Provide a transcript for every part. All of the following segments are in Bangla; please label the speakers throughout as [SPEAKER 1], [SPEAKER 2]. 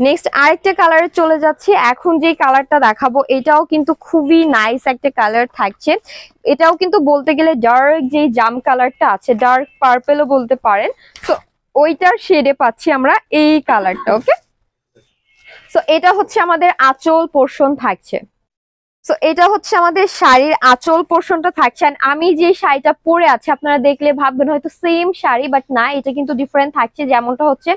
[SPEAKER 1] নেক্সট আরেকটা কালারে চলে যাচ্ছি। এখন যে কালারটা দেখাবো এটাও কিন্তু খুবই নাইস একটা কালার থাকছে। এটাও কিন্তু বলতে গেলে ডার্ক যে জাম কালারটা আছে, ডার্ক পার্পেলও বলতে পারেন। তো ওইটার শেডে পাচ্ছি আমরা এই কালারটা। ওকে, সো এটা হচ্ছে আমাদের আঁচল পোর্শন থাকছে। সো এটা হচ্ছে আমাদের শাড়ির আঁচল পোর্শনটা থাকছে। আর আমি যে শাড়িটা পরে আছি আপনারা দেখলে ভাববেন হয়তো সেম শাড়ি, বাট না, এটা কিন্তু ডিফারেন্ট থাকছে। যেমনটা হচ্ছে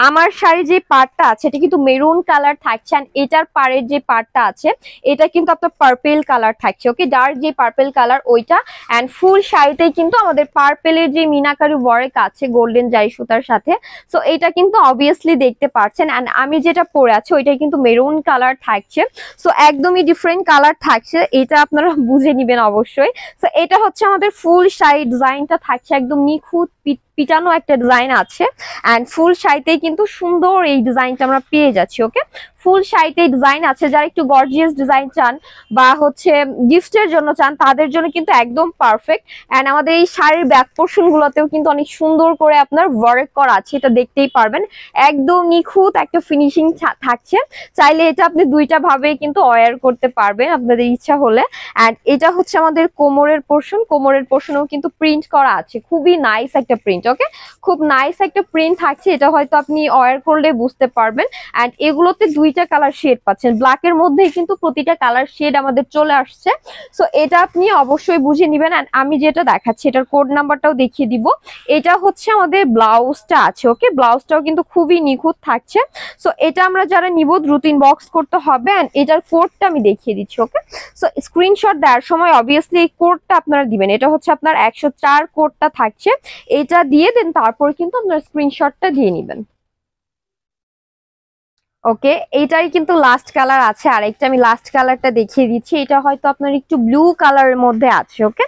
[SPEAKER 1] আমার শাড়ির যে পার্টটা আছে এটা কিন্তু মেরুন কালার থাকছে, আর এটার পাড়ের যে পার্টটা আছে এটা কিন্তু আপনার পার্পেল কালার থাকছে। ওকে, ডার্ক যে পার্পেল কালার ওইটা। অ্যান্ড ফুল শাড়িতেই কিন্তু আমাদের পার্পেলের যে মিনাকারি ওয়ার্ক আছে গোল্ডেন জারি সুতার সাথে, সো এটা কিন্তু অবভিয়াসলি দেখতে পাচ্ছেন। অ্যান্ড আমি যেটা পরে আছি ওইটাই কিন্তু মেরুন কালার থাকছে। সো একদমই ডিফারেন্ট কালার থাকছে, এটা আপনারা বুঝে নিবেন অবশ্যই। সো এটা হচ্ছে আমাদের ফুল শাড়ি ডিজাইনটা থাকছে, একদম নিখুঁত পিটানো একটা ডিজাইন আছে। অ্যান্ড ফুল শাড়িতেই কিন্তু সুন্দর এই ডিজাইনটা আমরা পেয়ে যাচ্ছি। ওকে, ফুল শাড়িতে ডিজাইন আছে। যারা একটু গর্জিয়াস ডিজাইন চান বা হচ্ছে গিফটের জন্য চান তাদের জন্য কিন্তু একদম পারফেক্ট। অ্যান্ড আমাদের এই শাড়ির ব্যাক পোর্শন গুলোতেও কিন্তু অনেক সুন্দর করে আপনার ওয়ার্ক করা আছে, এটা দেখতেই পারবেন। একদম নিখুঁত একটা ফিনিশিং থাকছে। চাইলে এটা আপনি দুইটা ভাবে কিন্তু ওয়্যার করতে পারবেন আপনাদের ইচ্ছা হলে। অ্যান্ড এটা হচ্ছে আমাদের কোমরের পোর্শন, কোমরের পোর্শনেও কিন্তু প্রিন্ট করা আছে, খুবই নাইস একটা প্রিন্ট। ওকে, খুব নাইস একটা প্রিন্ট থাকছে, এটা হয়তো আপনি ওয়্যার করলে বুঝতে পারবেন। অ্যান্ড এগুলোতে দুইটা কালার শেড পাচ্ছেন, ব্ল্যাকের মধ্যেই কিন্তু প্রতিটা কালার শেড আমাদের চলে আসছে। সো এটা আপনি অবশ্যই বুঝে নিবেন। অ্যান্ড আমি যেটা দেখাচ্ছি এটার কোড নাম্বারটাও দেখিয়ে দিব। এটা হচ্ছে আমাদের ব্লাউজটা আছে। ওকে, ব্লাউজটাও কিন্তু খুবই নিখুঁত থাকছে। সো এটা আমরা যারা নিব দ্রুত ইনবক্স করতে হবে। অ্যান্ড এটার কোডটা আমি দেখিয়ে দিচ্ছি। ওকে, সো স্ক্রিনশট দেওয়ার সময় অবভিয়াসলি এই কোডটা আপনারা দিবেন। এটা হচ্ছে আপনার 104 কোডটা থাকছে, এটা দিয়ে দেন তারপর কিন্তু আপনার স্ক্রিনশটটা দিয়ে নেবেন। ওকে, এইটারই কিন্তু লাস্ট কালার আছে, আরেকটা আমি লাস্ট কালারটা দেখিয়ে দিচ্ছি। এটা হয়তো আপনার একটু ব্লু কালারের মধ্যে আছে। ওকে,